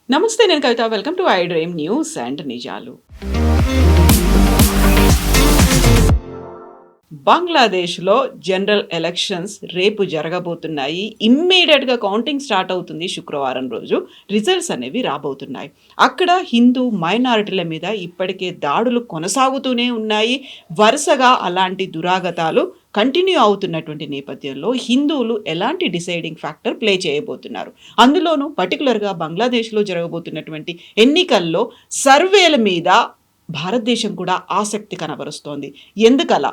నమస్తే, నేను Kavitha. Welcome to I dream news and నిజాలు. బంగ్లాదేశ్లో జనరల్ ఎలక్షన్స్ రేపు జరగబోతున్నాయి. ఇమ్మీడియట్గా కౌంటింగ్ స్టార్ట్ అవుతుంది. శుక్రవారం రోజు రిజల్ట్స్ అనేవి రాబోతున్నాయి. అక్కడ హిందూ మైనారిటీల మీద ఇప్పటికే దాడులు కొనసాగుతూనే ఉన్నాయి. వరుసగా అలాంటి దురాగతాలు కంటిన్యూ అవుతున్నటువంటి నేపథ్యంలో హిందువులు ఎలాంటి డిసైడింగ్ ఫ్యాక్టర్ ప్లే చేయబోతున్నారు. అందులోనూ పర్టికులర్గా బంగ్లాదేశ్లో జరగబోతున్నటువంటి ఎన్నికల్లో సర్వేల మీద భారతదేశం కూడా ఆసక్తి కనబరుస్తోంది. ఎందుకలా?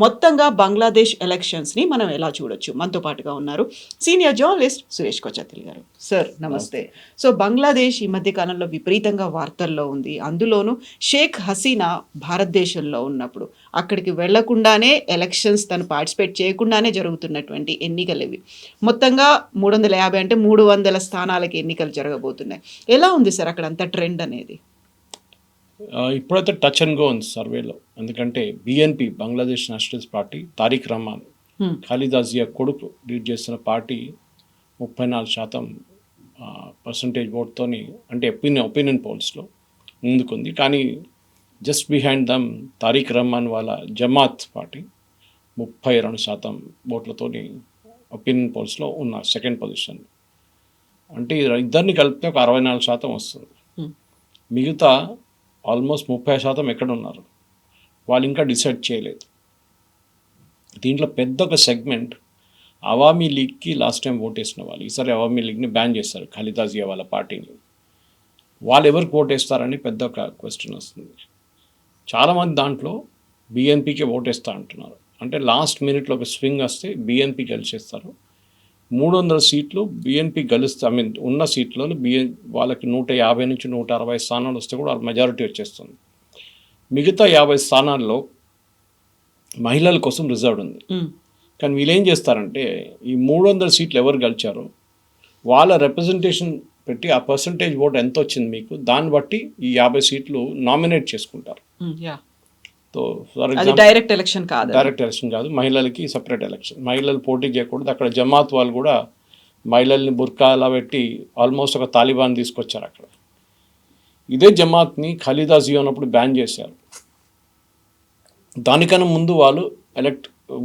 మొత్తంగా బంగ్లాదేశ్ ఎలక్షన్స్ని మనం ఎలా చూడొచ్చు? మనతో పాటుగా ఉన్నారు సీనియర్ జర్నలిస్ట్ సురేష్ కొచతిల్ గారు. సార్ నమస్తే. సో బంగ్లాదేశ్ ఈ మధ్య కాలంలో విపరీతంగా వార్తల్లో ఉంది. అందులోనూ షేక్ హసీనా భారతదేశంలో ఉన్నప్పుడు అక్కడికి వెళ్లకుండానే ఎలక్షన్స్ తను పార్టిసిపేట్ చేయకుండానే జరుగుతున్నటువంటి ఎన్నికలు ఇవి. మొత్తంగా 350 అంటే 300 స్థానాలకి ఎన్నికలు జరగబోతున్నాయి. ఎలా ఉంది సార్ అక్కడ అంత ట్రెండ్ అనేది? ఇప్పుడైతే టచ్ అండ్ గో ఉంది సర్వేలో. ఎందుకంటే BNP, Bangladesh nationalist party, Tarique Rahman, Khaleda Zia కొడుకు లీడ్ చేస్తున్న పార్టీ 34% పర్సంటేజ్ ఓట్తోని, అంటే ఒపీనియన్ పోల్స్లో ముందుకుంది. కానీ జస్ట్ బిహైండ్ దమ్ తారిక్ రహమాన్ వాళ్ళ జమాత్ పార్టీ 32% ఓట్లతోని ఒపీనియన్ పోల్స్లో ఉన్న సెకండ్ పొజిషన్. అంటే ఇద్దరిని కలిపితే ఒక 64% వస్తుంది. మిగతా ఆల్మోస్ట్ 30% ఎక్కడ ఉన్నారు, వాళ్ళు ఇంకా డిసైడ్ చేయలేదు. దీంట్లో పెద్ద ఒక సెగ్మెంట్ అవామీ లీగ్కి లాస్ట్ టైం ఓటేసిన వాళ్ళు. ఈసారి అవామీ లీగ్ని బ్యాన్ చేస్తారు, ఖాలిదా జియా వాళ్ళ పార్టీని. వాళ్ళు ఎవరికి ఓటేస్తారని పెద్ద ఒక క్వశ్చన్ వస్తుంది. చాలామంది దాంట్లో బిఎన్పికి ఓటేస్తా అంటున్నారు. అంటే లాస్ట్ మినిట్లో ఒక స్వింగ్ వస్తే బిఎన్పి గెలిచేస్తారు. 300 సీట్లు బిఎన్పి గెలుస్తే, ఉన్న సీట్లలో వాళ్ళకి 150 నుంచి 160 స్థానాలు వస్తే కూడా వాళ్ళ మెజారిటీ వచ్చేస్తుంది. మిగతా 50 స్థానాల్లో మహిళల కోసం రిజర్వ్డ్ ఉంది. కానీ వీళ్ళు ఏం చేస్తారంటే, ఈ 300 సీట్లు ఎవరు గెలిచారో వాళ్ళ రిప్రజెంటేషన్ పెట్టి ఆ పర్సంటేజ్ ఓట్ ఎంత వచ్చింది మీకు, దాన్ని బట్టి ఈ 50 సీట్లు నామినేట్ చేసుకుంటారు. డైరెక్ట్ ఎలక్షన్ కాదు, మహిళలకి సపరేట్ ఎలక్షన్. మహిళలు పోటీ చేయకూడదు. అక్కడ జమాత్ వాళ్ళు కూడా మహిళల్ని బుర్కాలా పెట్టి ఆల్మోస్ట్ ఒక తాలిబాన్ తీసుకొచ్చారు అక్కడ. ఇదే జమాత్ని ఖాలిదా జియా ఉన్నప్పుడు బ్యాన్ చేశారు. దానికన్నా ముందు వాళ్ళు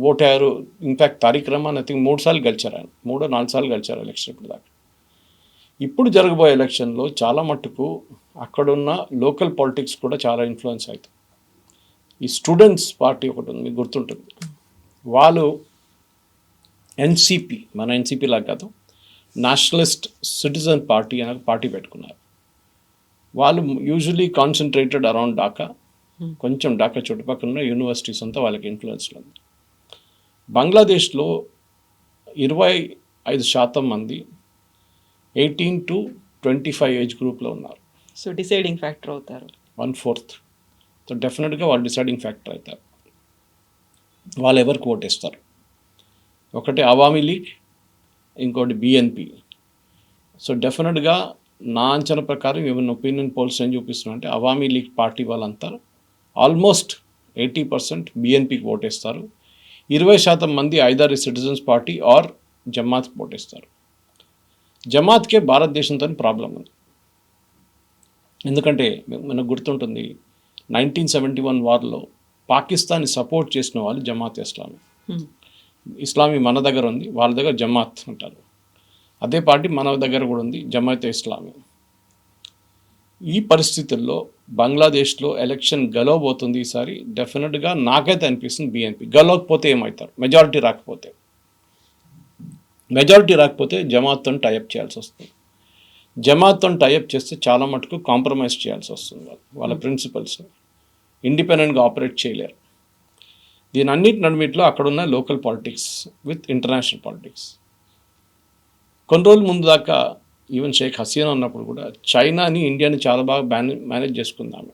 ఓట్ అయ్యారు. ఇన్ఫ్యాక్ట్ తారిక్ రహమాన్ 3 సార్లు గెలిచారు. ఆయన 3-4 సార్లు గెలిచారు ఎలక్షన్ ఇప్పుడు దాకా. ఇప్పుడు జరగబోయే ఎలక్షన్లో చాలా మట్టుకు అక్కడున్న లోకల్ పాలిటిక్స్ కూడా చాలా ఇన్ఫ్లుయెన్స్ అవుతుంది. ఈ స్టూడెంట్స్ పార్టీ ఒకటి ఉంది, మీకు గుర్తుంటుంది. వాళ్ళు ఎన్సిపి, మన ఎన్సిపి లాగా కాదు, నేషనలిస్ట్ సిటిజన్ పార్టీ అనే పార్టీ పెట్టుకున్నారు. వాళ్ళు యూజువలీ కాన్సన్ట్రేటెడ్ అరౌండ్ ఢాకా, కొంచెం ఢాకా చుట్టుపక్కల ఉన్న యూనివర్సిటీస్ అంతా వాళ్ళకి ఇన్ఫ్లుయెన్స్లో ఉంది. బంగ్లాదేశ్లో 25% మంది 18 to 25 ఏజ్ గ్రూప్లో ఉన్నారు. సో డిసైడింగ్ ఫ్యాక్టర్ అవుతారు. 1/4. సో డెఫినెట్గా వాళ్ళు డిసైడింగ్ ఫ్యాక్టర్ అవుతారు. వాళ్ళు ఎవరికి ఓటేస్తారు? ఒకటి అవామీ లీగ్, ఇంకోటి బిఎన్పి. సో డెఫినెట్గా నా అంచనా ప్రకారం ఏమైనా ఒపీనియన్ పోల్స్ ఏం చూపిస్తున్నా అంటే, అవామీ లీగ్ పార్టీ వాళ్ళంతా ఆల్మోస్ట్ 80% బిఎన్పికి ఓటేస్తారు. 20% మంది ఐదర్ సిటిజన్స్ పార్టీ ఆర్ జమాత్కి ఓటేస్తారు. జమాత్కే భారతదేశంతో ప్రాబ్లం ఉంది. ఎందుకంటే మనకు గుర్తుంటుంది, 1971 వార్లో పాకిస్తాన్ని సపోర్ట్ చేసిన వాళ్ళు జమాత్ ఇస్లామీ. ఇస్లామీ మన దగ్గర ఉంది, వాళ్ళ దగ్గర జమాత్ అంటారు. అదే పార్టీ మన దగ్గర కూడా ఉంది, జమాత్ ఇస్లామీ. ఈ పరిస్థితుల్లో బంగ్లాదేశ్లో ఎలక్షన్ గెలవబోతుంది ఈసారి. డెఫినెట్గా నాకైతే అనిపిస్తుంది బిఎన్పి. గెలవకపోతే ఏమవుతారు? మెజారిటీ రాకపోతే జమాత్తో టైఅప్ చేయాల్సి వస్తుంది. జమాత్తో టైఅప్ చేస్తే చాలా మటుకు కాంప్రమైజ్ చేయాల్సి వస్తుంది. వాళ్ళ ప్రిన్సిపల్స్ని ఇండిపెండెంట్గా ఆపరేట్ చేయలేరు. దీని అన్నిటిలో అక్కడున్న local politics with international politics. కొన్ని రోజుల ముందు దాకా ఈవెన్ షేక్ హసీనా ఉన్నప్పుడు కూడా చైనాని, ఇండియాని చాలా బాగా మేనేజ్ చేసుకుందాము.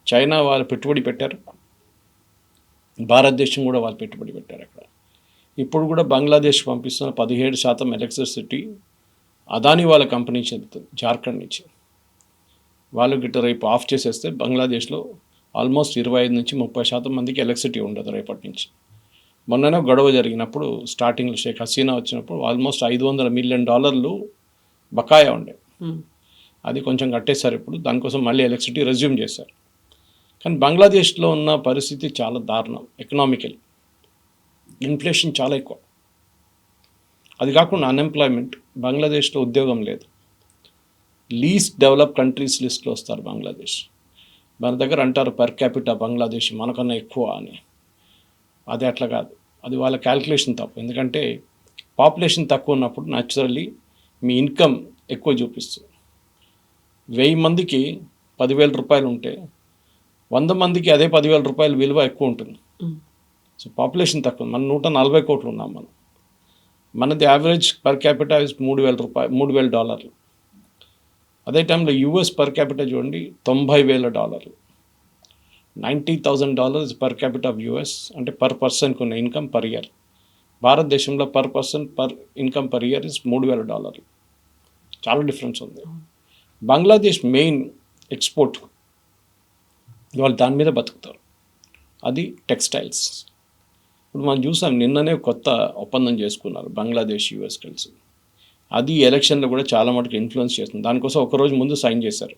చైనా వాళ్ళు పెట్టుబడి పెట్టారు, భారతదేశం కూడా వాళ్ళు పెట్టుబడి పెట్టారు అక్కడ. ఇప్పుడు కూడా బంగ్లాదేశ్ పంపిస్తున్న 17% ఎలక్ట్రిసిటీ అదాని వాళ్ళ కంపెనీ చెందుతుంది, జార్ఖండ్ నుంచి. వాళ్ళు గిట్ట రేపు ఆఫ్ చేసేస్తే బంగ్లాదేశ్లో ఆల్మోస్ట్ 25 నుంచి 30% మందికి ఎలక్ట్రిసిటీ ఉండదు రేపటి నుంచి. మొన్ననే గొడవ జరిగినప్పుడు స్టార్టింగ్లో షేక్ హసీనా వచ్చినప్పుడు ఆల్మోస్ట్ $500 మిలియన్ బకాయా ఉండే. అది కొంచెం కట్టేశారు. ఇప్పుడు దానికోసం మళ్ళీ ఎలక్ట్రిసిటీ రెజ్యూమ్ చేశారు. కానీ బంగ్లాదేశ్లో ఉన్న పరిస్థితి చాలా దారుణం. ఎకనామికల్ ఇన్ఫ్లేషన్ చాలా ఎక్కువ. అది కాకుండా అన్ఎంప్లాయ్మెంట్. బంగ్లాదేశ్లో ఉద్యోగం లేదు. లీస్ట్ డెవలప్ కంట్రీస్ లిస్ట్లో వస్తారు బంగ్లాదేశ్. మన దగ్గర అంటారు పర్ క్యాపిటా బంగ్లాదేశ్ మనకన్నా ఎక్కువ అని. అది అట్లా కాదు. అది వాళ్ళ క్యాల్కులేషన్ తప్పు. ఎందుకంటే పాపులేషన్ తక్కువ ఉన్నప్పుడు న్యాచురల్లీ మీ ఇన్కమ్ ఎక్కువ చూపిస్తుంది. 1000 మందికి 10,000 రూపాయలు ఉంటే 100 మందికి అదే 10,000 రూపాయలు విలువ ఎక్కువ ఉంటుంది. సో పాపులేషన్ తక్కువ. మనం 140 కోట్లు ఉన్నాం మనం. మనది యావరేజ్ పర్ క్యాపిటా ఇస్ $3,000. అదే టైంలో యూఎస్ పర్ క్యాపిటా చూడండి $90,000. $90,000 పర్ క్యాపిటా ఆఫ్ యూఎస్, అంటే పర్ పర్సన్కి ఉన్న ఇన్కమ్ పర్ ఇయర్. భారతదేశంలో per person per income per year is $3,000. చాలా డిఫరెన్స్ ఉంది. బంగ్లాదేశ్ మెయిన్ ఎక్స్పోర్ట్, వాళ్ళు దాని మీద బతుకుతారు, అది టెక్స్టైల్స్. ఇప్పుడు మనం చూసాం నిన్ననే కొత్త ఒప్పందం చేసుకున్నారు బంగ్లాదేశ్ యూఎస్ కలిసి. అది ఎలక్షన్లో కూడా చాలా మటుకు ఇన్ఫ్లుయెన్స్ చేస్తుంది. దానికోసం ఒకరోజు ముందు సైన్ చేశారు.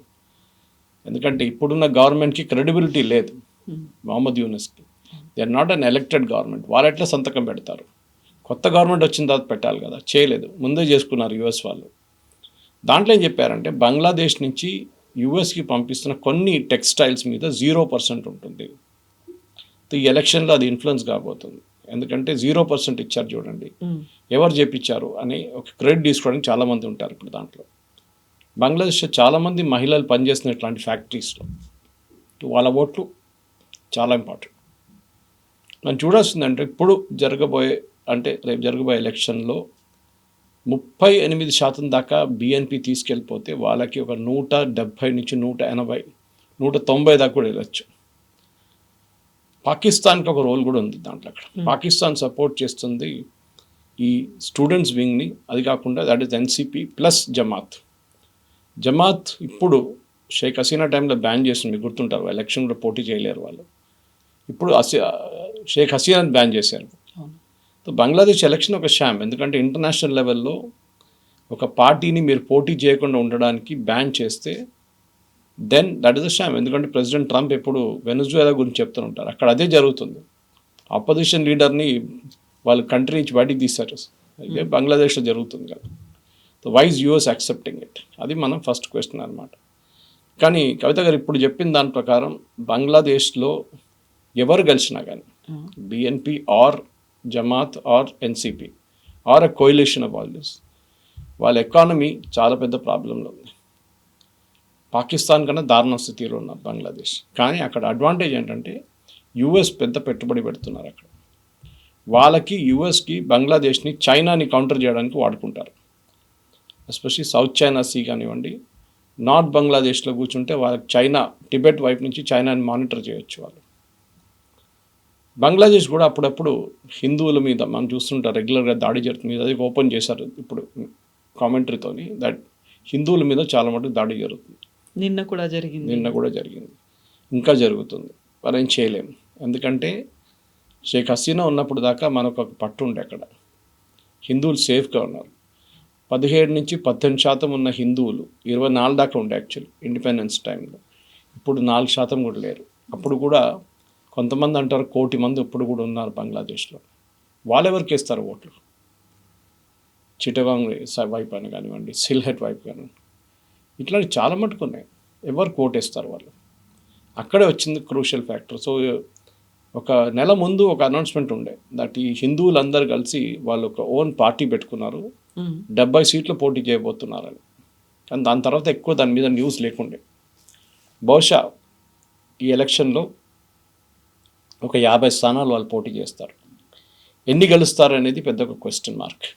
ఎందుకంటే ఇప్పుడున్న గవర్నమెంట్కి క్రెడిబిలిటీ లేదు. మొహమ్మద్ యూనస్కి they are not unelected government. వాళ్ళు ఎట్లా సంతకం పెడతారు? కొత్త గవర్నమెంట్ వచ్చిన తర్వాత పెట్టాలి కదా, చేయలేదు. ముందే చేసుకున్నారు యూఎస్ వాళ్ళు. దాంట్లో ఏం చెప్పారంటే బంగ్లాదేశ్ నుంచి యూఎస్కి పంపిస్తున్న కొన్ని టెక్స్టైల్స్ మీద 0% ఉంటుంది. ఈ ఎలక్షన్లో అది ఇన్ఫ్లుయెన్స్ కాబోతుంది. ఎందుకంటే 0% ఇచ్చారు చూడండి, ఎవరు చేపించారు అని ఒక క్రెడిట్ తీసుకోవడానికి చాలామంది ఉంటారు ఇప్పుడు దాంట్లో. బంగ్లాదేశ్లో చాలామంది మహిళలు పనిచేస్తున్న ఇట్లాంటి ఫ్యాక్టరీస్లో, వాళ్ళ ఓట్లు చాలా ఇంపార్టెంట్. మనం చూడాల్సిందంటే ఇప్పుడు రేపు జరగబోయే ఎలక్షన్లో 38% దాకా బిఎన్పి తీసుకెళ్ళిపోతే వాళ్ళకి ఒక 170 నుంచి 180, 190 దాకా కూడా వెళ్ళచ్చు. పాకిస్తాన్కి ఒక రోల్ కూడా ఉంది దాంట్లో. అక్కడ పాకిస్తాన్ సపోర్ట్ చేస్తుంది ఈ స్టూడెంట్స్ వింగ్ని. అది కాకుండా that is NCP plus Jamaat ఇప్పుడు షేక్ హసీనా టైంలో బ్యాన్ చేస్తుంది. మీకు గుర్తుంటారు, ఎలక్షన్లో పోటీ చేయలేరు వాళ్ళు. ఇప్పుడు షేక్ హసీనాని బ్యాన్ చేశారు. బంగ్లాదేశ్ ఎలక్షన్ ఒక షామ్. ఎందుకంటే ఇంటర్నేషనల్ లెవెల్లో ఒక పార్టీని మీరు పోటీ చేయకుండా ఉండడానికి బ్యాన్ చేస్తే then that is a sham. ఎందుకంటే ప్రెసిడెంట్ ట్రంప్ ఎప్పుడు వెనజువేలా గురించి చెప్తూ ఉంటారు. అక్కడ అదే జరుగుతుంది. అపోజిషన్ లీడర్ని వాళ్ళ కంట్రీ నుంచి బయటికి తీశారు. ఇదే బంగ్లాదేశ్లో జరుగుతుంది కదా. So why is US accepting it? అది మనం ఫస్ట్ క్వశ్చన్ అనమాట. కానీ కవిత గారు ఇప్పుడు చెప్పిన దాని ప్రకారం బంగ్లాదేశ్లో ఎవరు గెలిచినా కానీ BNP or Jamaat or NCP or a coalition of all this, వాళ్ళ ఎకానమీ చాలా పెద్ద ప్రాబ్లంలో ఉంది. పాకిస్తాన్ కన్నా దారుణ స్థితిలో ఉన్నారు బంగ్లాదేశ్. కానీ అక్కడ అడ్వాంటేజ్ ఏంటంటే యూఎస్ పెద్ద పెట్టుబడి పెడుతున్నారు అక్కడ. వాళ్ళకి యూఎస్కి బంగ్లాదేశ్ని చైనాని కౌంటర్ చేయడానికి వాడుకుంటారు. ఎస్పెషల్లీ సౌత్ చైనా సీ కానివ్వండి, నార్త్ బంగ్లాదేశ్లో కూర్చుంటే వాళ్ళకి చైనా టిబెట్ వైపు నుంచి చైనాని మానిటర్ చేయొచ్చు వాళ్ళు. బంగ్లాదేశ్ కూడా అప్పుడప్పుడు హిందువుల మీద మనం చూస్తుంటాం రెగ్యులర్గా దాడి జరుగుతుంది. అది ఓపెన్ చేశారు ఇప్పుడు కామెంటరీతోని, దట్ హిందువుల మీద చాలా మటుకు దాడి జరుగుతుంది. నిన్న కూడా జరిగింది, ఇంకా జరుగుతుంది. మనం ఏం చేయలేము. ఎందుకంటే షేక్ హసీనా ఉన్నప్పుడు దాకా మనకు ఒక పట్టు ఉండే అక్కడ హిందువులు సేఫ్గా ఉన్నారు. 17 నుంచి 18% ఉన్న హిందువులు 24 దాకా ఉండే యాక్చువల్లీ ఇండిపెండెన్స్ టైంలో. ఇప్పుడు 4% కూడా లేరు. అప్పుడు కూడా కొంతమంది అంటారు 1 కోటి మంది ఇప్పుడు కూడా ఉన్నారు బంగ్లాదేశ్లో. వాళ్ళు ఎవరికి వేస్తారు ఓట్లు? చిటగాంగ్ వైపు అని కానివ్వండి, సిల్హెట్ వైపు కానివ్వండి, ఇట్లాంటి చాలా మటుకు ఉన్నాయి. ఎవరికి ఓటేస్తారు వాళ్ళు? అక్కడే వచ్చింది క్రూషియల్ ఫ్యాక్టర్. సో ఒక నెల ముందు ఒక అనౌన్స్మెంట్ ఉండే దట్ ఈ హిందువులందరూ కలిసి వాళ్ళు ఒక ఓన్ పార్టీ పెట్టుకున్నారు, 70 సీట్లు పోటీ చేయబోతున్నారని. కానీ దాని తర్వాత ఎక్కువ దాని మీద న్యూస్ లేకుండే. బహుశా ఈ ఎలక్షన్లో ఒక 50 స్థానాలు వాళ్ళు పోటీ చేస్తారు. ఎన్ని గెలుస్తారు అనేది పెద్ద ఒక క్వశ్చన్ మార్క్.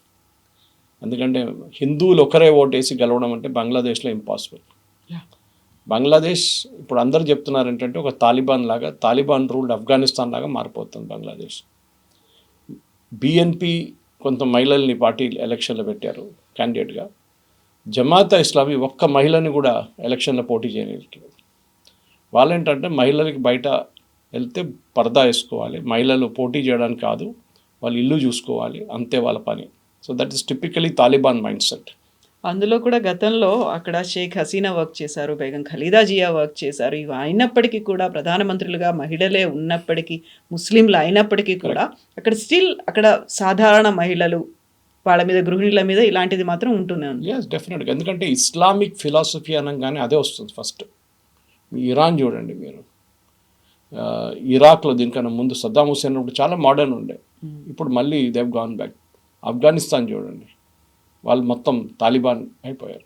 ఎందుకంటే హిందువులు ఒకరే ఓటేసి గెలవడం అంటే బంగ్లాదేశ్లో ఇంపాసిబుల్. బంగ్లాదేశ్ ఇప్పుడు అందరూ చెప్తున్నారు ఏంటంటే ఒక తాలిబాన్ రూల్డ్ ఆఫ్ఘనిస్తాన్ లాగా మారిపోతుంది బంగ్లాదేశ్. బిఎన్పి కొంత మహిళల్ని పార్టీ ఎలక్షన్లో పెట్టారు క్యాండిడేట్గా. జమాత్ ఇస్లామీ ఒక్క మహిళని కూడా ఎలక్షన్లో పోటీ చేయలేదు. వాళ్ళేంటంటే మహిళలకి బయట వెళ్తే పరదా వేసుకోవాలి, మహిళలు పోటీ చేయడానికి కాదు, వాళ్ళు ఇల్లు చూసుకోవాలి, అంతే వాళ్ళ పని. So that is typically Taliban mind set. అందులో కూడా గతంలో అక్కడ షేక్ హసీనా వర్క్ చేశారు, బేగం ఖలీదా జియా వర్క్ చేశారు. ఇవి అయినప్పటికీ కూడా ప్రధానమంత్రులుగా మహిళలే ఉన్నప్పటికీ, ముస్లింలు అయినప్పటికీ కూడా అక్కడ స్టిల్ అక్కడ సాధారణ మహిళలు వాళ్ళ మీద, గృహిణుల మీద ఇలాంటిది మాత్రం ఉంటూనే ఉంది. ఎస్, డెఫినెట్గా. ఎందుకంటే ఇస్లామిక్ ఫిలాసఫీ అనగానే అదే వస్తుంది ఫస్ట్. ఇరాన్ చూడండి మీరు, ఇరాక్లో దీనికన్నా ముందు సద్దాం హుసేన్ ఉన్నప్పుడు చాలా మోడర్న్ ఉండే, ఇప్పుడు మళ్ళీ దేవ్ గాన్ బ్యాక్. ఆఫ్ఘనిస్తాన్ చూడండి, వాళ్ళు మొత్తం తాలిబాన్ అయిపోయారు.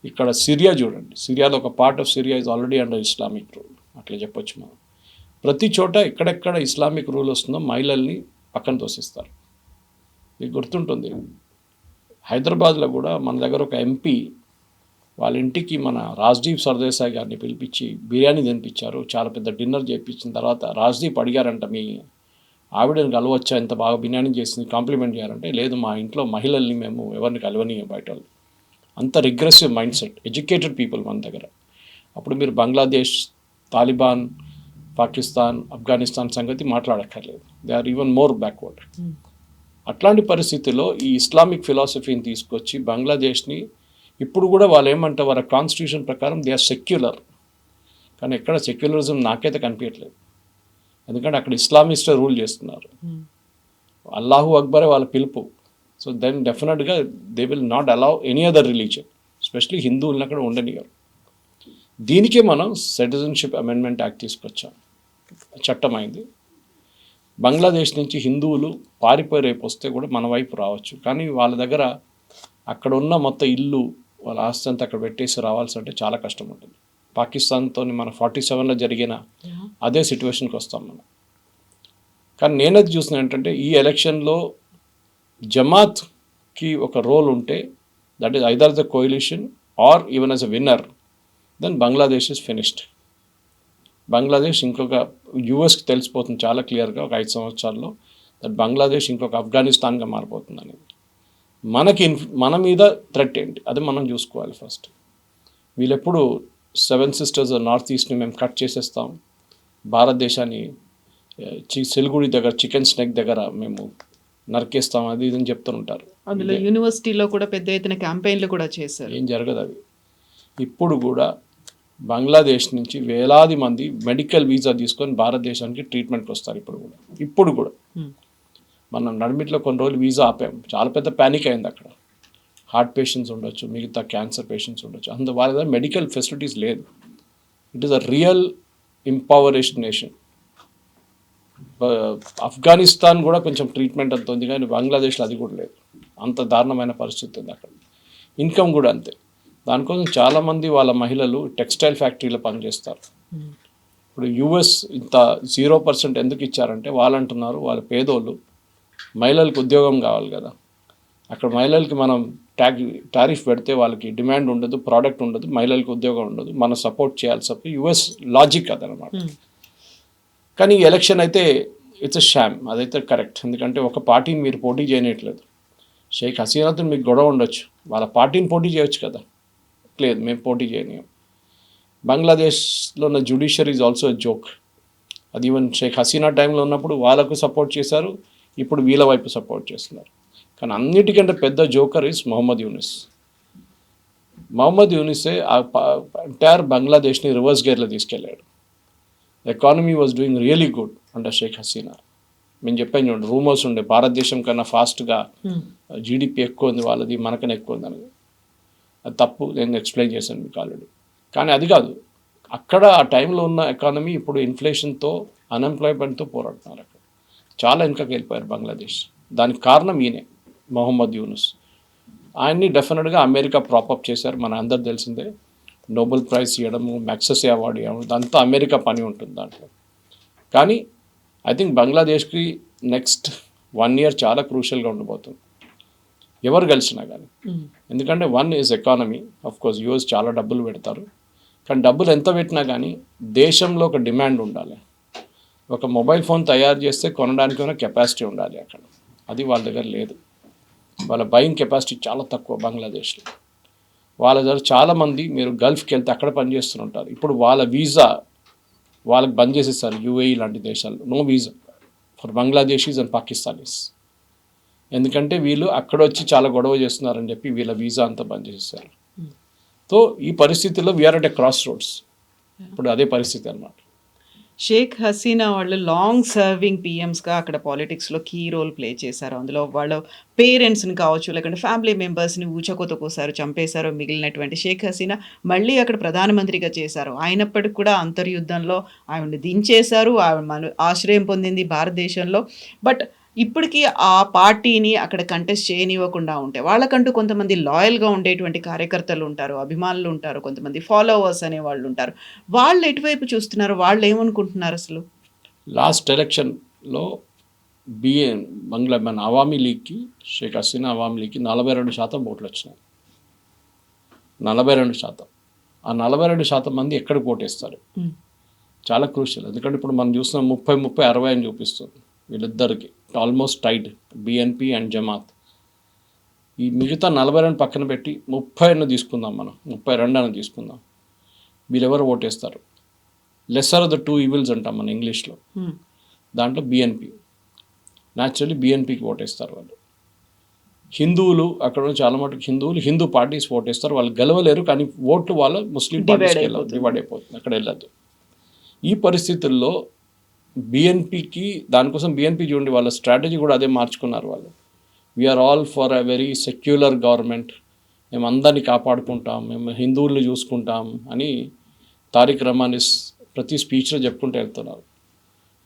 ఇక్కడ సిరియా చూడండి, సిరియాలో ఒక part of Syria is already under Islamic rule, అట్లా చెప్పొచ్చు మనం. ప్రతి చోట ఎక్కడెక్కడ ఇస్లామిక్ రూల్ వస్తుందో మహిళల్ని పక్కన తోసిస్తారు. మీకు గుర్తుంటుంది, హైదరాబాద్లో కూడా మన దగ్గర ఒక ఎంపీ వాళ్ళ ఇంటికి మన రాజ్దీప్ సర్దేశాయ్ గారిని పిలిపించి బిర్యానీ తినిపించారు, చాలా పెద్ద డిన్నర్ చేయించిన తర్వాత రాజ్దీప్ అడిగారంట, మీ ఆవిడని కలవచ్చా, ఇంత బాగా బిర్యానీ చేసింది, కాంప్లిమెంట్ చేయాలంటే, లేదు మా ఇంట్లో మహిళల్ని మేము ఎవరిని కలవనీయం బయట వాళ్ళు. అంత regressive mindset, educated people మన దగ్గర. అప్పుడు మీరు బంగ్లాదేశ్, తాలిబాన్, పాకిస్తాన్, ఆఫ్ఘనిస్తాన్ సంగతి మాట్లాడక్కర్లేదు, they are even more backward. అట్లాంటి పరిస్థితుల్లో ఈ ఇస్లామిక్ ఫిలాసఫీని తీసుకొచ్చి బంగ్లాదేశ్ని, ఇప్పుడు కూడా వాళ్ళు ఏమంటే వాళ్ళ కాన్స్టిట్యూషన్ ప్రకారం దే ఆర్ సెక్యులర్, కానీ ఎక్కడ సెక్యులరిజం నాకైతే కనిపించట్లేదు. ఎందుకంటే అక్కడ ఇస్లామిస్ట్ రూల్ చేస్తున్నారు, అల్లాహు అక్బరే వాళ్ళ పిలుపు. సో దెన్ డెఫినెట్గా they will not allow any other religion, especially హిందువులను అక్కడ ఉండనియరు. దీనికే మనం సిటిజన్షిప్ అమెండ్మెంట్ యాక్ట్ తీసుకొచ్చాం, చట్టం అయింది. బంగ్లాదేశ్ నుంచి హిందువులు పారిపోయి రేపు వస్తే కూడా మన వైపు రావచ్చు, కానీ వాళ్ళ దగ్గర అక్కడ ఉన్న మొత్తం ఇల్లు, వాళ్ళ ఆస్తి అంతా అక్కడ పెట్టేసి రావాల్సి అంటే చాలా కష్టం ఉంటుంది. పాకిస్తాన్తో మన 47లో జరిగిన అదే సిచ్యువేషన్కి వస్తాం మనం. కానీ నేనది చూసిన ఏంటంటే, ఈ ఎలక్షన్లో జమాత్కి ఒక రోల్ ఉంటే, that is either the coalition or even as a winner, then Bangladesh is finished. Bangladesh ఇంకొక యూఎస్కి తెలిసిపోతుంది చాలా క్లియర్గా ఒక 5 సంవత్సరాల్లో, దట్ బంగ్లాదేశ్ ఇంకొక ఆఫ్ఘనిస్తాన్గా మారిపోతుంది అనేది. మన మీద థ్రెట్ ఏంటి అది మనం చూసుకోవాలి ఫస్ట్. వీళ్ళెప్పుడు 7 సిస్టర్స్ నార్త్ ఈస్ట్ని మేము కట్ చేసేస్తాం, భారతదేశాన్ని సిలిగుడి దగ్గర చికెన్ స్నెక్ దగ్గర మేము నరికేస్తాం, అది ఇదని చెప్తుంటారు. అందులో యూనివర్సిటీలో కూడా పెద్ద ఎత్తున క్యాంపెయిన్లు కూడా చేశారు. ఏం జరగదు అవి. ఇప్పుడు కూడా బంగ్లాదేశ్ నుంచి వేలాది మంది మెడికల్ వీసా తీసుకొని భారతదేశానికి ట్రీట్మెంట్కి వస్తారు. ఇప్పుడు కూడా మనం నడిమిట్లో కొన్ని రోజులు వీసా ఆపాం, చాలా పెద్ద ప్యానిక్ అయింది అక్కడ. హార్ట్ పేషెంట్స్ ఉండొచ్చు, మిగతా క్యాన్సర్ పేషెంట్స్ ఉండొచ్చు, అందు వాళ్ళ దగ్గర మెడికల్ ఫెసిలిటీస్ లేదు. It is a real impoverished nation. Afghanistan కూడా కొంచెం ట్రీట్మెంట్ అంత ఉంది, కానీ బంగ్లాదేశ్లో అది కూడా లేదు. అంత దారుణమైన పరిస్థితి ఉంది అక్కడ. ఇన్కమ్ కూడా అంతే. దానికోసం చాలామంది వాళ్ళ మహిళలు టెక్స్టైల్ ఫ్యాక్టరీలో పనిచేస్తారు. ఇప్పుడు యుఎస్ ఇంత 0% ఎందుకు ఇచ్చారంటే, వాళ్ళు అంటున్నారు వాళ్ళ పేదోళ్ళు, మహిళలకు ఉద్యోగం కావాలి కదా, అక్కడ మహిళలకి మనం టారిఫ్ పెడితే వాళ్ళకి డిమాండ్ ఉండదు, ప్రోడక్ట్ ఉండదు, మహిళలకు ఉద్యోగం ఉండదు, మనం సపోర్ట్ చేయాల్సి చెప్పి యుఎస్ లాజిక్ అదనమాట. కానీ ఈ ఎలక్షన్ అయితే ఇట్స్ ఎ షామ్, అదైతే కరెక్ట్. ఎందుకంటే ఒక పార్టీని మీరు పోటీ చేయనట్లేదు. షేక్ హసీనాతో మీకు గొడవ ఉండొచ్చు, వాళ్ళ పార్టీని పోటీ చేయొచ్చు కదా, లేదు మేము పోటీ చేయలేము. బంగ్లాదేశ్లో ఉన్న జ్యుడిషియరీ ఈజ్ ఆల్సో జోక్. అది ఈవెన్ షేక్ హసీనా టైంలో ఉన్నప్పుడు వాళ్ళకు సపోర్ట్ చేశారు, ఇప్పుడు వీళ్ళ వైపు సపోర్ట్ చేస్తున్నారు. కానీ అన్నిటికంటే పెద్ద జోకర్ ఈజ్ మొహమ్మద్ యూనిస్. మొహమ్మద్ యూనిసే ఎంటైర్ బంగ్లాదేశ్ని రివర్స్ గేర్లో తీసుకెళ్ళాడు. Economy was doing really good under Sheikh Hasina. మేము చెప్పాను చూడండి, రూమర్స్ ఉండే భారతదేశం కన్నా ఫాస్ట్గా జీడిపి ఎక్కువ ఉంది వాళ్ళది, మనకన్నా ఎక్కువ ఉంది అనేది. అది తప్పు, నేను ఎక్స్ప్లెయిన్ చేశాను మీకు ఆల్రెడీ. కానీ అది కాదు, అక్కడ ఆ టైంలో ఉన్న ఎకానమీ ఇప్పుడు ఇన్ఫ్లేషన్తో, అన్ఎంప్లాయ్మెంట్తో పోరాడుతున్నారు. అక్కడ చాలా వెనుకకి వెళ్ళిపోయారు బంగ్లాదేశ్. దానికి కారణం ఈయనే, మొహమ్మద్ యూనుస్. ఆయన్ని డెఫినెట్గా అమెరికా ప్రాపప్ చేశారు, మన అందరు తెలిసిందే. నోబెల్ ప్రైజ్ ఇవ్వడము, మ్యాక్సెసే అవార్డు ఇవ్వడం, అంతా అమెరికా పని ఉంటుంది దాంట్లో. కానీ ఐ థింక్ బంగ్లాదేశ్కి నెక్స్ట్ 1 year చాలా క్రూషియల్గా ఉండబోతుంది, ఎవరు కలిసినా కానీ. ఎందుకంటే 1 is ఎకానమీ. అఫ్కోర్స్ యూఎస్ చాలా డబ్బులు పెడతారు, కానీ డబ్బులు ఎంత పెట్టినా కానీ దేశంలో ఒక డిమాండ్ ఉండాలి. ఒక మొబైల్ ఫోన్ తయారు చేస్తే కొనడానికి ఉన్న కెపాసిటీ ఉండాలి అక్కడ, అది వాళ్ళ దగ్గర లేదు. వాళ్ళ బయింగ్ కెపాసిటీ చాలా తక్కువ బంగ్లాదేశ్లో. వాళ్ళ దగ్గర చాలామంది మీరు గల్ఫ్కి వెళ్తే అక్కడ పనిచేస్తుంటారు. ఇప్పుడు వాళ్ళ వీసా వాళ్ళకి బంద్ చేసేస్తారు, యూఏఈ లాంటి దేశాల్లో no visa. For Bangladeshis and Pakistanis. ఎందుకంటే వీళ్ళు అక్కడ వచ్చి చాలా గొడవ చేస్తున్నారని చెప్పి వీళ్ళ వీసా అంతా బంద్ చేశారు. సో ఈ పరిస్థితుల్లో we're at a crossroads. ఇప్పుడు అదే పరిస్థితి అన్నమాట. షేక్ హసీనా వాళ్ళు లాంగ్ సర్వింగ్ పీఎమ్స్గా అక్కడ పాలిటిక్స్లో కీ రోల్ ప్లే చేశారు. అందులో వాళ్ళ పేరెంట్స్ని కావచ్చు, లేకుంటే ఫ్యామిలీ మెంబర్స్ని ఊచకోత కోసారు, చంపేశారు. మిగిలినటువంటి షేక్ హసీనా మళ్ళీ అక్కడ ప్రధానమంత్రిగా చేశారు. అయినప్పటికి కూడా అంతర్యుద్ధంలో ఆవిడని దించేశారు. ఆవిడ ఆశ్రయం పొందింది భారతదేశంలో. బట్ ఇప్పటికీ ఆ పార్టీని అక్కడ కంటెస్ట్ చేయనివ్వకుండా ఉంటే వాళ్ళకంటూ కొంతమంది లాయల్గా ఉండేటువంటి కార్యకర్తలు ఉంటారు, అభిమానులు ఉంటారు, కొంతమంది ఫాలోవర్స్ అనే వాళ్ళు ఉంటారు. వాళ్ళు ఎటువైపు చూస్తున్నారు? వాళ్ళు ఏమనుకుంటున్నారు అసలు? లాస్ట్ ఎలక్షన్లో మన అవామీ లీగ్కి, షేక్ హసీనా అవామీ లీగ్కి 42% ఓట్లు వచ్చినాయి. 42%. ఆ 42% మంది ఎక్కడ ఓటేస్తారు? చాలా క్రూషియల్. ఎందుకంటే ఇప్పుడు మనం చూస్తున్నాం 30-60 అని చూపిస్తుంది వీళ్ళిద్దరికి. Almost tied BNP and Jamaat. ఈ మిగతా 42 పక్కన పెట్టి 30 తీసుకుందాం, మనం 32 తీసుకుందాం. వీళ్ళెవరు ఓటేస్తారు? Lesser of the two evils అంటాం మన ఇంగ్లీష్లో. దాంట్లో బిఎన్పి, న్యాచురల్లీ బిఎన్పికి ఓటేస్తారు వాళ్ళు. హిందువులు అక్కడ చాలా మటుకు హిందూ పార్టీస్ ఓటేస్తారు. వాళ్ళు గెలవలేరు, కానీ ఓట్లు వాళ్ళ ముస్లిం పార్టీస్కి వెళ్ళదు, డివైడ్ అయిపోతుంది, అక్కడ వెళ్ళదు. ఈ పరిస్థితుల్లో బిఎన్పికి, దానికోసం బిఎన్పి చూడండి వాళ్ళ స్ట్రాటజీ కూడా అదే మార్చుకున్నారు వాళ్ళు. We're all for a very secular government, మేము అందరినీ కాపాడుకుంటాం, మేము హిందువుల్ని చూసుకుంటాం అని తారిక్ రహమాన్ ప్రతి స్పీచ్లో చెప్పుకుంటూ వెళ్తున్నారు.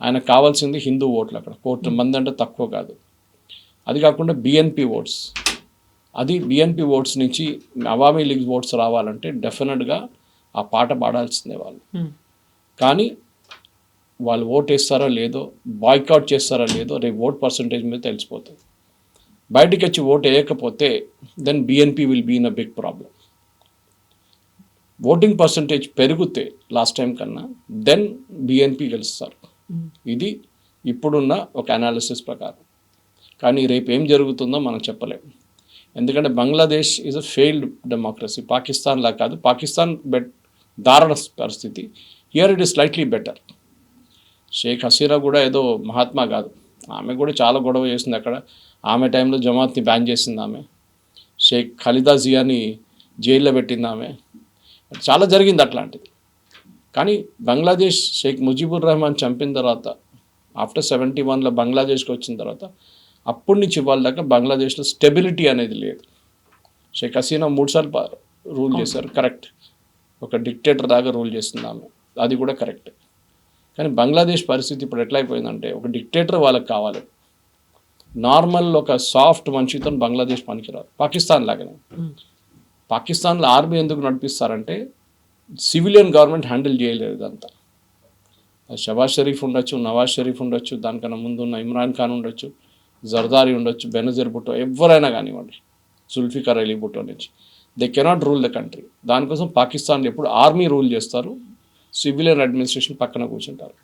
ఆయనకు కావాల్సింది హిందూ ఓట్లు, అక్కడ 1 కోటి మంది అంటే తక్కువ కాదు. అది కాకుండా బిఎన్పి ఓట్స్, అది బిఎన్పి ఓట్స్ నుంచి అవామీ లీగ్ ఓట్స్ రావాలంటే డెఫినెట్గా ఆ పాట పాడాల్సిందే వాళ్ళు. కానీ వాళ్ళు ఓట్ వేస్తారో లేదో, బాయ్కాట్ చేస్తారో లేదో రేపు ఓట్ పర్సంటేజ్ మీద తెలిసిపోతుంది. బయటికి వచ్చి ఓట్ వేయకపోతే then BNP will be in a big problem. Voting percentage పెరిగితే లాస్ట్ టైం కన్నా దెన్ బిఎన్పి గెలుస్తారు. ఇది ఇప్పుడున్న ఒక అనాలిసిస్ ప్రకారం. కానీ రేపు ఏం జరుగుతుందో మనం చెప్పలేము. ఎందుకంటే Bangladesh is a failed democracy. Pakistan లా కాదు. పాకిస్తాన్ దారుణ పరిస్థితి. Here it is slightly better. Sheikh Hasina కూడా ఏదో మహాత్మా కాదు. ఆమె కూడా చాలా గొడవ చేసింది అక్కడ. ఆమె టైంలో జమాత్ని బ్యాన్ చేసింది ఆమె. షేక్ ఖలీదా జియాని జైల్లో పెట్టింది ఆమె. చాలా జరిగింది అట్లాంటిది. కానీ బంగ్లాదేశ్ షేక్ ముజీబుర్ రెహమాన్ చంపిన తర్వాత, ఆఫ్టర్ 71లో బంగ్లాదేశ్కి వచ్చిన తర్వాత, అప్పటి నుంచి ఇవాళ దాకా బంగ్లాదేశ్లో స్టెబిలిటీ అనేది లేదు. షేక్ హసీనా 3 సార్లు రూల్ చేశారు, కరెక్ట్. ఒక డిక్టేటర్ దాకా రూల్ చేస్తుంది ఆమె, అది కూడా కరెక్ట్. కానీ బంగ్లాదేశ్ పరిస్థితి ఇప్పుడు ఎట్లా అయిపోయిందంటే, ఒక డిక్టేటర్ వాళ్ళకి కావాలి. నార్మల్ ఒక సాఫ్ట్ మనిషితో బంగ్లాదేశ్ పనికిరాదు. పాకిస్తాన్ లాగానే. పాకిస్తాన్లో ఆర్మీ ఎందుకు నడిపిస్తారంటే సివిలియన్ గవర్నమెంట్ హ్యాండిల్ చేయలేదు ఇదంతా. షబాజ్ షరీఫ్ ఉండొచ్చు, నవాజ్ షరీఫ్ ఉండొచ్చు, దానికన్నా ముందు ఉన్న ఇమ్రాన్ ఖాన్ ఉండొచ్చు, జర్దారీ ఉండొచ్చు, బెనజీర్ భుట్టో, ఎవరైనా కానివ్వండి, జుల్ఫికర్ అలీ భుట్టో నుంచి, they cannot rule the country. దానికోసం పాకిస్తాన్లో ఎప్పుడు ఆర్మీ రూల్ చేస్తారు, సివిలియన్ అడ్మినిస్ట్రేషన్ పక్కన కూర్చుంటారు.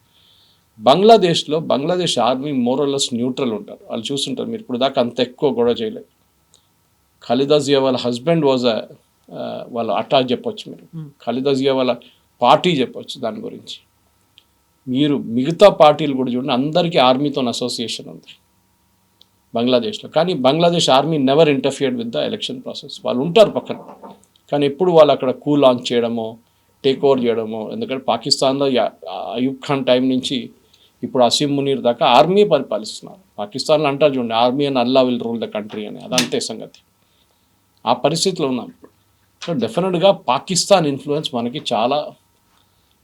బంగ్లాదేశ్ ఆర్మీ మోరల్లెస్ న్యూట్రల్ ఉంటారు. వాళ్ళు చూస్తుంటారు, మీరు ఇప్పుడు దాకా అంత ఎక్కువ గొడవ చేయలేదు. ఖలీదా జియా వాళ్ళ హస్బెండ్ వాళ్ళ అటాక్ చెప్పొచ్చు, మీరు ఖలీదా జియా వాళ్ళ పార్టీ చెప్పొచ్చు దాని గురించి. మీరు మిగతా పార్టీలు కూడా చూడండి, అందరికీ ఆర్మీతో అసోసియేషన్ ఉంది బంగ్లాదేశ్లో. కానీ Bangladesh army never interfered with the election process. వాళ్ళు ఉంటారు పక్కన, కానీ ఎప్పుడు వాళ్ళు అక్కడ కూ లాంచ్ చేయడమో, టేక్ ఓవర్ చేయడమో. ఎందుకంటే పాకిస్తాన్లో అయూబ్ ఖాన్ టైం నుంచి ఇప్పుడు అసీం మునీర్ దాకా ఆర్మీ పరిపాలిస్తున్నారు. పాకిస్తాన్లో అంటారు చూడండి, army and Allah will rule the country అని. అదంతే సంగతి. ఆ పరిస్థితిలో ఉన్నాం. సో డెఫినెట్గా పాకిస్తాన్ ఇన్ఫ్లుయెన్స్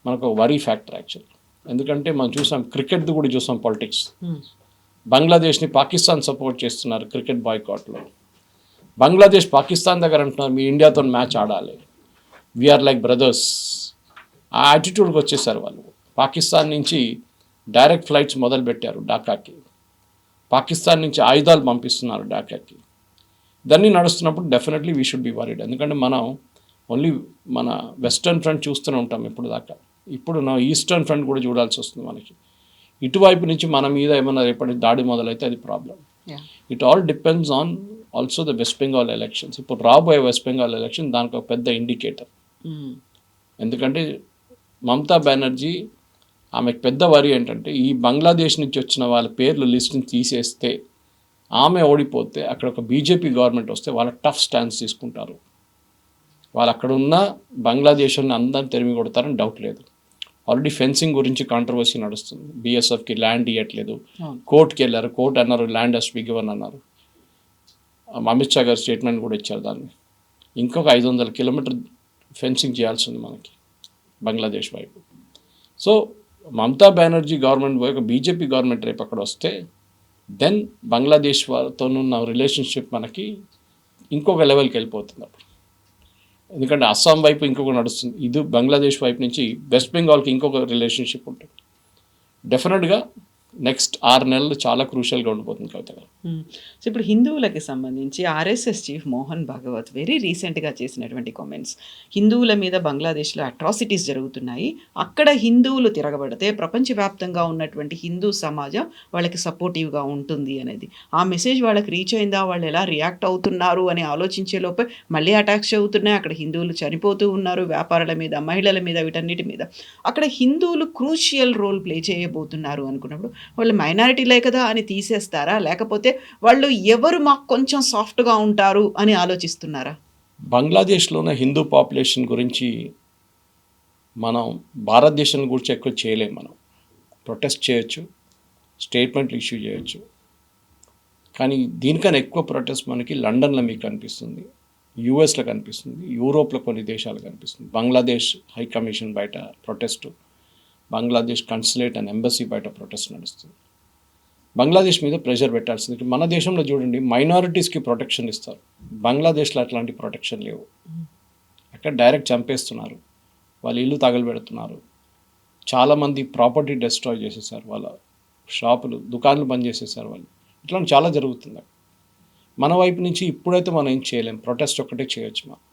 మనకు వరీ ఫ్యాక్టర్ యాక్చువల్. ఎందుకంటే మనం చూసాం, క్రికెట్ది కూడా చూసాం, పాలిటిక్స్. బంగ్లాదేశ్ని పాకిస్తాన్ సపోర్ట్ చేస్తున్నారు క్రికెట్ బాయ్కాట్లో. బంగ్లాదేశ్ పాకిస్తాన్ దగ్గర అంటున్నారు, మీ ఇండియాతో మ్యాచ్ ఆడాలి, వీఆర్ లైక్ బ్రదర్స్. ఆ యాటిట్యూడ్కి వచ్చేసారు వాళ్ళు. పాకిస్తాన్ నుంచి డైరెక్ట్ ఫ్లైట్స్ మొదలుపెట్టారు ఢాకాకి. పాకిస్తాన్ నుంచి ఆయుధాలు పంపిస్తున్నారు ఢాకాకి. దాన్ని నడుస్తున్నప్పుడు definitely we should be worried. ఎందుకంటే మనం ఓన్లీ మన వెస్టర్న్ ఫ్రంట్ చూస్తూనే ఉంటాం ఇప్పుడు దాకా. ఇప్పుడు నా ఈస్టర్న్ ఫ్రంట్ కూడా చూడాల్సి వస్తుంది మనకి. ఇటువైపు నుంచి మన మీద ఏమైనా రేపటి దాడి మొదలైతే అది problem. It all depends on also the west Bengal elections. ఇప్పుడు రాబోయే వెస్ట్ బెంగాల్ ఎలక్షన్ దానికి ఒక పెద్ద ఇండికేటర్. ఎందుకంటే మమతా బెనర్జీ ఆమెకు పెద్ద వరి ఏంటంటే ఈ బంగ్లాదేశ్ నుంచి వచ్చిన వాళ్ళ పేర్లు లిస్ట్ని తీసేస్తే ఆమె ఓడిపోతే అక్కడ ఒక బీజేపీ గవర్నమెంట్ వస్తే వాళ్ళ టఫ్ స్టాండ్స్ తీసుకుంటారు. వాళ్ళు అక్కడ ఉన్న బంగ్లాదేశ్ని అందరిని తెరిమి కొడతారని డౌట్ లేదు. ఆల్రెడీ ఫెన్సింగ్ గురించి కాంట్రవర్సీ నడుస్తుంది. బీఎస్ఎఫ్కి ల్యాండ్ ఇవ్వట్లేదు, కోర్టుకి వెళ్ళారు, కోర్టు అన్నారు ల్యాండ్ హస్ బి గివన్ అన్నారు. అమిత్ షా గారు స్టేట్మెంట్ కూడా ఇచ్చారు దాన్ని. ఇంకొక 500 కిలోమీటర్ ఫెన్సింగ్ చేయాల్సి ఉంది మనకి బంగ్లాదేశ్ వైపు. సో మమతా బెనర్జీ గవర్నమెంట్ పోయి ఒక బీజేపీ గవర్నమెంట్ రేపు అక్కడ వస్తే దెన్ బంగ్లాదేశ్ వాళ్ళతోనున్న రిలేషన్షిప్ మనకి ఇంకొక లెవెల్కి వెళ్ళిపోతుంది అప్పుడు. ఎందుకంటే అస్సాం వైపు ఇంకొక నడుస్తుంది, ఇది బంగ్లాదేశ్ వైపు నుంచి వెస్ట్ బెంగాల్కి ఇంకొక రిలేషన్షిప్ ఉంటుంది. డెఫినెట్గా నెక్స్ట్ 6 నెలలు చాలా క్రూషియల్గా ఉండిపోతుంది కవిత గారు. సో ఇప్పుడు హిందువులకి సంబంధించి RSS chief Mohan Bhagwat very రీసెంట్గా చేసినటువంటి కామెంట్స్, హిందువుల మీద బంగ్లాదేశ్లో అట్రాసిటీస్ జరుగుతున్నాయి, అక్కడ హిందువులు తిరగబడితే ప్రపంచవ్యాప్తంగా ఉన్నటువంటి హిందూ సమాజం వాళ్ళకి సపోర్టివ్గా ఉంటుంది అనేది. ఆ మెసేజ్ వాళ్ళకి రీచ్ అయిందా, వాళ్ళు ఎలా రియాక్ట్ అవుతున్నారు అని ఆలోచించే లోపే మళ్ళీ అటాక్స్ అవుతున్నాయి, అక్కడ హిందువులు చనిపోతూ ఉన్నారు, వ్యాపారాల మీద, మహిళల మీద, వీటన్నిటి మీద. అక్కడ హిందువులు క్రూషియల్ రోల్ ప్లే చేయబోతున్నారు అనుకున్నప్పుడు వాళ్ళు మైనారిటీలే కదా అని తీసేస్తారా, లేకపోతే వాళ్ళు ఎవరు మాకు కొంచెం సాఫ్ట్గా ఉంటారు అని ఆలోచిస్తున్నారా? బంగ్లాదేశ్లో ఉన్న హిందూ పాపులేషన్ గురించి మనం భారతదేశం గురించి ఎక్కువ చేయలేము. మనం ప్రొటెస్ట్ చేయొచ్చు, స్టేట్మెంట్లు ఇష్యూ చేయొచ్చు, కానీ దీనికన్నా ఎక్కువ ప్రొటెస్ట్ మనకి లండన్లో మీకు కనిపిస్తుంది, యూఎస్లో కనిపిస్తుంది, యూరోప్లో కొన్ని దేశాలు కనిపిస్తుంది. బంగ్లాదేశ్ హై కమిషన్ బయట ప్రొటెస్టు, బంగ్లాదేశ్ కన్సులేట్ అండ్ ఎంబసీ బయట ప్రొటెస్ట్ నడుస్తుంది. బంగ్లాదేశ్ మీద ప్రెషర్ పెట్టాల్సింది. మన దేశంలో చూడండి మైనారిటీస్కి ప్రొటెక్షన్ ఇస్తారు, బంగ్లాదేశ్లో అట్లాంటి ప్రొటెక్షన్ లేవు. అక్కడ డైరెక్ట్ చంపేస్తున్నారు, వాళ్ళ ఇల్లు తగలబెడుతున్నారు, చాలామంది ప్రాపర్టీ డిస్ట్రాయ్ చేసేసారు, వాళ్ళ షాపులు దుకాణాలు బంద్ చేసేసారు వాళ్ళు. ఇట్లాంటి చాలా జరుగుతుంది. మన వైపు నుంచి ఇప్పుడైతే మనం ఏం చేయలేం, ప్రొటెస్ట్ ఒక్కటే చేయొచ్చు మనం.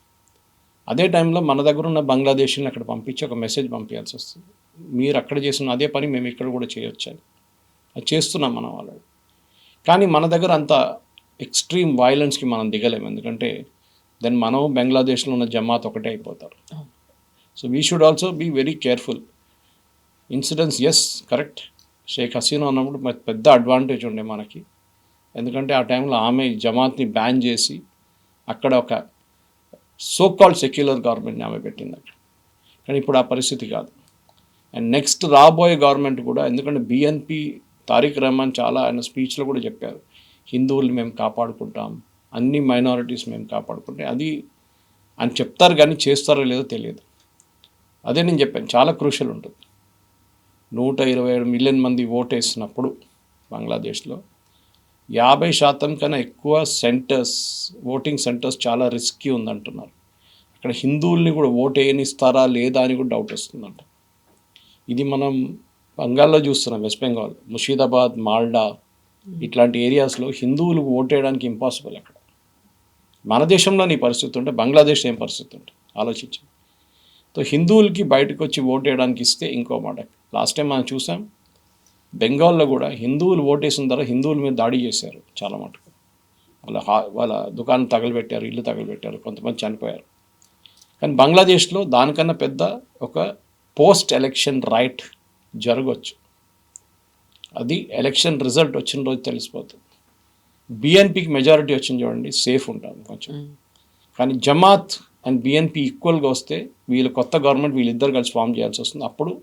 అదే టైంలో మన దగ్గర ఉన్న బంగ్లాదేశీని అక్కడ పంపించి ఒక మెసేజ్ పంపించాల్సి వస్తుంది, మీరు అక్కడ చేసిన అదే పని మేము ఇక్కడ కూడా చేయొచ్చు అని. అది చేస్తున్నాం మనం ఆల్రెడీ. కానీ మన దగ్గర అంత ఎక్స్ట్రీమ్ వైలెన్స్కి మనం దిగలేము, ఎందుకంటే దెన్ మనం బంగ్లాదేశ్లో ఉన్న జమాత్ ఒకటే అయిపోతారు. So we should also be very careful. Incidents is correct, Sheikh Hasina ఉన్నప్పుడు పెద్ద అడ్వాంటేజ్ ఉండే మనకి, ఎందుకంటే ఆ టైంలో ఆమె జమాత్ని బ్యాన్ చేసి అక్కడ ఒక సో కాల్డ్ సెక్యులర్ గవర్నమెంట్ని ఆమె పెట్టింది అక్కడ. కానీ ఇప్పుడు ఆ పరిస్థితి కాదు. అండ్ నెక్స్ట్ రాబోయే గవర్నమెంట్ కూడా, ఎందుకంటే బిఎన్పి తారిక్ రహమాన్ చాలా ఆయన స్పీచ్లో కూడా చెప్పారు, హిందువుల్ని మేము కాపాడుకుంటాం, అన్ని మైనారిటీస్ మేము కాపాడుకుంటాం, అది అని చెప్తారు కానీ చేస్తారో లేదో తెలియదు. అదే నేను చెప్పాను, చాలా క్రూషియల్ ఉంటుంది. 127 మిలియన్ మంది ఓటేసినప్పుడు బంగ్లాదేశ్లో 50% కన్నా ఎక్కువ సెంటర్స్, ఓటింగ్ సెంటర్స్ చాలా రిస్కీ ఉందంటున్నారు. అక్కడ హిందువుల్ని కూడా ఓటు వేయనిస్తారా లేదా అని కూడా డౌట్ వస్తుందంట. ఇది మనం బెంగాల్లో చూస్తున్నాం, వెస్ట్ బెంగాల్, ముషీదాబాద్, మాల్డా ఇట్లాంటి ఏరియాస్లో హిందువులు ఓటేయడానికి ఇంపాసిబుల్. అక్కడ మన దేశంలో నీ పరిస్థితి ఉంటే బంగ్లాదేశ్ ఏం పరిస్థితి ఉంటుంది ఆలోచించండి. సో హిందువులకి బయటకు వచ్చి ఓటేయడానికి ఇస్తే ఇంకో మాట. లాస్ట్ టైం మనం చూసాం బెంగాల్లో కూడా హిందువులు ఓటేసిన తర్వాత హిందువుల మీద దాడి చేశారు చాలా మటుకు, వాళ్ళ దుకాణం తగలబెట్టారు, ఇల్లు తగలబెట్టారు, కొంతమంది చనిపోయారు. కానీ బంగ్లాదేశ్లో దానికన్నా పెద్ద ఒక పోస్ట్ ఎలక్షన్ రైట్ జరగవచ్చు, అది ఎలక్షన్ రిజల్ట్ వచ్చిన రోజు తెలిసిపోతుంది. బిఎన్పికి మెజారిటీ వచ్చింది చూడండి, సేఫ్ ఉంటాం కొంచెం. కానీ జమాత్ అండ్ బిఎన్పి ఈక్వల్గా వస్తే వీళ్ళు కొత్త గవర్నమెంట్ వీళ్ళిద్దరు కలిసి ఫామ్ చేయాల్సి వస్తుంది, అప్పుడు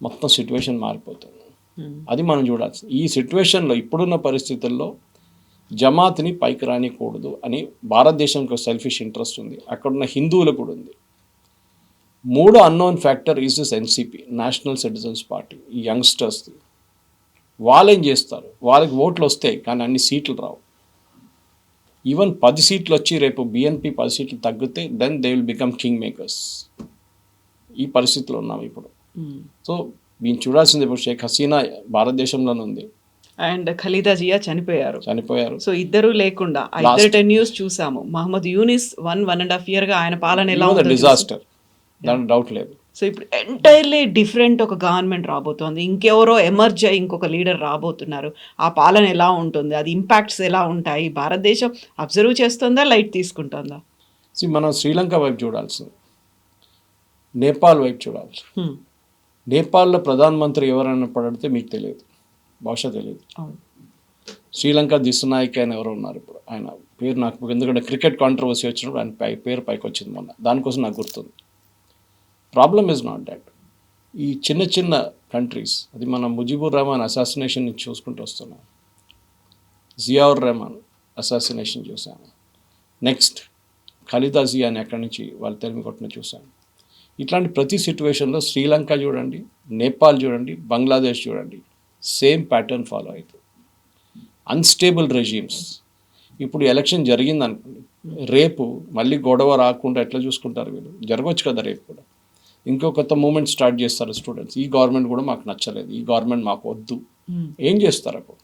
మొత్తం సిచ్యువేషన్ మారిపోతుంది. అది మనం చూడాల్సి. ఈ సిచ్యువేషన్లో ఇప్పుడున్న పరిస్థితుల్లో జమాత్ని పైకి రానికూడదు అని భారతదేశానికి ఒక సెల్ఫిష్ ఇంట్రెస్ట్ ఉంది, అక్కడున్న హిందువులకు కూడా ఉంది. 3 unknown factor is this NCP, national citizens party. ఈ యంగ్స్టర్స్ది వాళ్ళు ఏం చేస్తారు, వాళ్ళకి ఓట్లు వస్తాయి కానీ అన్ని సీట్లు రావు. ఈవెన్ 10 సీట్లు వచ్చి రేపు బిఎన్పి 10 సీట్లు తగ్గితే then they will become king makers. ఈ పరిస్థితిలో ఉన్నాం ఇప్పుడు. సో మేము చూడాల్సింది ఇప్పుడు షేక్ హసీనా భారతదేశంలోనే ఉంది అండ్ ఖలీదా జియా చనిపోయారు. సో ఇద్దరు లేకుండా ఇద్దరు టెన్యూర్స్ చూసాము. మహమ్మద్ యూనిస్ 1.5 year ఆయన పాలన ఎలా ఉంది, డిజాస్టర్, దాని డౌట్ లేదు. సో ఇప్పుడు ఎంటైర్లీ డిఫరెంట్ ఒక గవర్నమెంట్ రాబోతోంది, ఇంకెవరో ఎమర్జ్ అయ్యి ఇంకొక లీడర్ రాబోతున్నారు. ఆ పాలన ఎలా ఉంటుంది, అది ఇంపాక్ట్స్ ఎలా ఉంటాయి, భారతదేశం అబ్జర్వ్ చేస్తుందా, లైట్ తీసుకుంటుందా? మనం శ్రీలంక వైపు చూడాల్సింది, నేపాల్ వైపు చూడాల్సి. నేపాల్లో ప్రధానమంత్రి ఎవరైనా పడితే మీకు తెలియదు, బహుశా తెలియదు. అవును. శ్రీలంక దిశనాయక్ ఆయన ఎవరో ఉన్నారు ఇప్పుడు, ఆయన పేరు నాకు, ఎందుకంటే క్రికెట్ కాంట్రవర్సీ వచ్చినప్పుడు ఆయన పేరు పైకి వచ్చింది మొన్న, దానికోసం నాకు గుర్తుంది. Problem is not that. ఈ చిన్న చిన్న కంట్రీస్, అది మన ముజిబుర్ రెహమాన్ అసాసినేషన్ నుంచి చూసుకుంటూ వస్తున్నాం, జియావుర్ రెహమాన్ అసాసినేషన్ చూసాము, నెక్స్ట్ ఖలీదా జియాని ఎక్కడి నుంచి వాళ్ళు తెలివి కొట్టిన చూసాము. ఇట్లాంటి ప్రతి సిచ్యువేషన్లో శ్రీలంక చూడండి, నేపాల్ చూడండి, బంగ్లాదేశ్ చూడండి, సేమ్ ప్యాటర్న్ ఫాలో అవుతుంది. Unstable regimes. ఇప్పుడు ఎలక్షన్ జరిగింది అనుకోండి, రేపు మళ్ళీ గొడవ రాకుండా ఎట్లా చూసుకుంటారు వీళ్ళు? జరగవచ్చు కదా రేపు కూడా. ఇంకో కొత్త మూమెంట్ స్టార్ట్ చేస్తారు స్టూడెంట్స్, ఈ గవర్నమెంట్ కూడా మాకు నచ్చలేదు, ఈ గవర్నమెంట్ మాకు వద్దు. ఏం చేస్తారు అప్పుడు?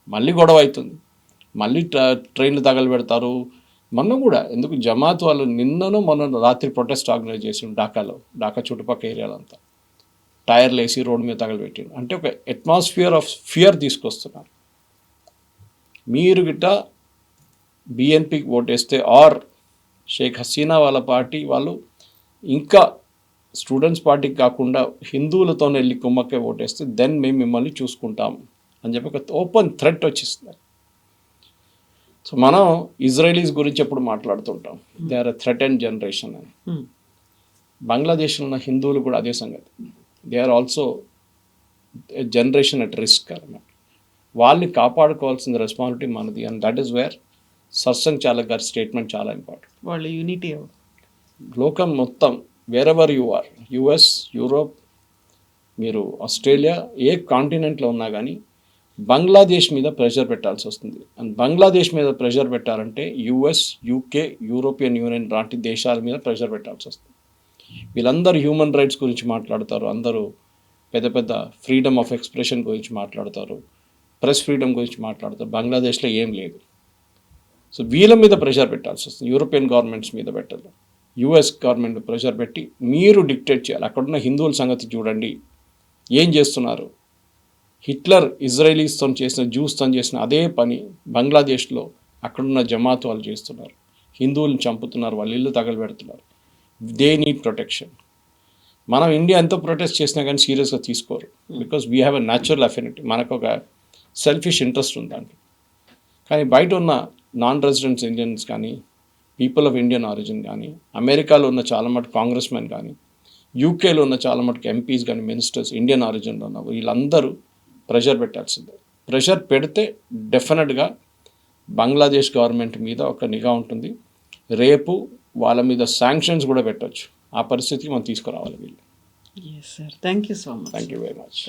మళ్ళీ గొడవ అవుతుంది, మళ్ళీ ట్రైన్లు తగలబెడతారు. మొన్న కూడా ఎందుకు జమాత్ వాళ్ళు మొన్న రాత్రి ప్రొటెస్ట్ ఆర్గనైజ్ చేసి ఢాకా చుట్టుపక్కల ఏరియాలంతా టైర్లు వేసి రోడ్డు మీద తగలబెట్టిండు. అంటే ఒక అట్మాస్ఫియర్ ఆఫ్ ఫియర్ తీసుకొస్తున్నారు. మీరు గిట్ట బిఎన్పికి ఓటేస్తే ఆర్ షేక్ హసీనా వాళ్ళ పార్టీ వాళ్ళు ఇంకా స్టూడెంట్స్ పార్టీకి కాకుండా హిందువులతోనే వెళ్ళి కుమ్మక్కే ఓటేస్తే దెన్ మేము మిమ్మల్ని చూసుకుంటాం అని చెప్పి ఒక ఓపెన్ థ్రెట్ వచ్చేస్తుంది. సో మనం ఇజ్రాయలీస్ గురించి ఎప్పుడు మాట్లాడుతుంటాం, they are a threatened generation అని. బంగ్లాదేశ్లో ఉన్న హిందువులు కూడా అదే సంగతి, they are also generation at risk అన్నమాట. వాళ్ళని కాపాడుకోవాల్సిన రెస్పాన్సిబిలిటీ మనది. And that is where Sarsanghchalak గారి స్టేట్మెంట్ చాలా ఇంపార్టెంట్. వాళ్ళ యూనిటీ లోకం మొత్తం wherever you are, US, Europe, మీరు ఆస్ట్రేలియా, ఏ కాంటినెంట్లో ఉన్నా కానీ బంగ్లాదేశ్ మీద ప్రెషర్ పెట్టాల్సి వస్తుంది. అండ్ బంగ్లాదేశ్ మీద ప్రెషర్ పెట్టాలంటే యుఎస్, యూకే, యూరోపియన్ యూనియన్ లాంటి దేశాల మీద ప్రెషర్ పెట్టాల్సి వస్తుంది. వీళ్ళందరూ హ్యూమన్ రైట్స్ గురించి మాట్లాడతారు, అందరూ పెద్ద పెద్ద ఫ్రీడమ్ ఆఫ్ ఎక్స్ప్రెషన్ గురించి మాట్లాడతారు, ప్రెస్ ఫ్రీడమ్ గురించి మాట్లాడతారు. బంగ్లాదేశ్లో ఏం లేదు. సో వీళ్ళ మీద ప్రెషర్ పెట్టాల్సి వస్తుంది. యూరోపియన్ గవర్నమెంట్స్ మీద పెట్టాలి, యుఎస్ గవర్నమెంట్ ప్రెషర్ పెట్టి మీరు డిక్టేట్ చేయాలి. అక్కడున్న హిందువుల సంగతి చూడండి, ఏం చేస్తున్నారు. హిట్లర్ ఇజ్రాయలీస్తో చేసిన, జ్యూస్తో చేసిన అదే పని బంగ్లాదేశ్లో అక్కడున్న జమాత్ వాళ్ళు చేస్తున్నారు. హిందువులను చంపుతున్నారు, వాళ్ళ ఇల్లు తగలబెడుతున్నారు. They need protection. మనం ఇండియా ఎంతో ప్రొటెస్ట్ చేసినా కానీ సీరియస్గా తీసుకోరు, because we have a natural affinity, మనకు ఒక సెల్ఫిష్ ఇంట్రెస్ట్ ఉంది దాంట్లో. కానీ బయట ఉన్న నాన్ రెసిడెంట్స్ ఇండియన్స్ కానీ, పీపుల్ ఆఫ్ ఇండియన్ ఆరిజిన్ కానీ, అమెరికాలో ఉన్న చాలా మటుకు కాంగ్రెస్ మెన్ కానీ, యూకేలో ఉన్న చాలా మటుకు ఎంపీస్ కానీ, మినిస్టర్స్ ఇండియన్ ఆరిజిన్లో ఉన్న వీళ్ళందరూ ప్రెషర్ పెట్టాల్సిందే. ప్రెషర్ పెడితే డెఫినెట్గా బంగ్లాదేశ్ గవర్నమెంట్ మీద ఒక నిఘా ఉంటుంది. రేపు వాళ్ళ మీద శాంక్షన్స్ కూడా పెట్టవచ్చు. ఆ పరిస్థితికి మనం తీసుకురావాలి వీళ్ళు. Thank you so much. Thank you very much.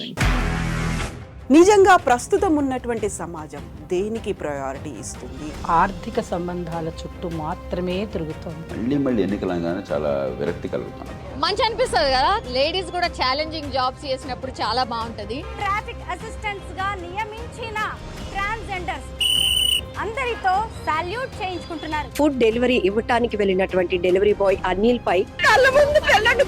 నిజంగా ప్రస్తుతం ఉన్నటువంటి సమాజం దేనికి ప్రయారిటీ ఇస్తుంది? ఆర్థిక సంబంధాల చుట్టూ మాత్రమే తిరుగుతోంది. మళ్ళీ ఎన్నికలంగానే చాలా విరక్తి కలుగుతున్నాం. మంచి అనిపిస్తుంది కదా, లేడీస్ కూడా ఛాలెంజింగ్ జాబ్స్ చేసినప్పుడు చాలా బాగుంటది. ట్రాఫిక్ అసిస్టెంట్స్ గా నియమించిన ట్రాన్స్జెండర్స్ అందరితో సాల్యూట్ చేయించుకుంటున్నారు. ఫుడ్ డెలివరీ ఇవ్వటానికి వెళ్ళినటువంటి డెలివరీ బాయ్ అనిల్ పై కళ్ళ ముందు పెళ్ళండి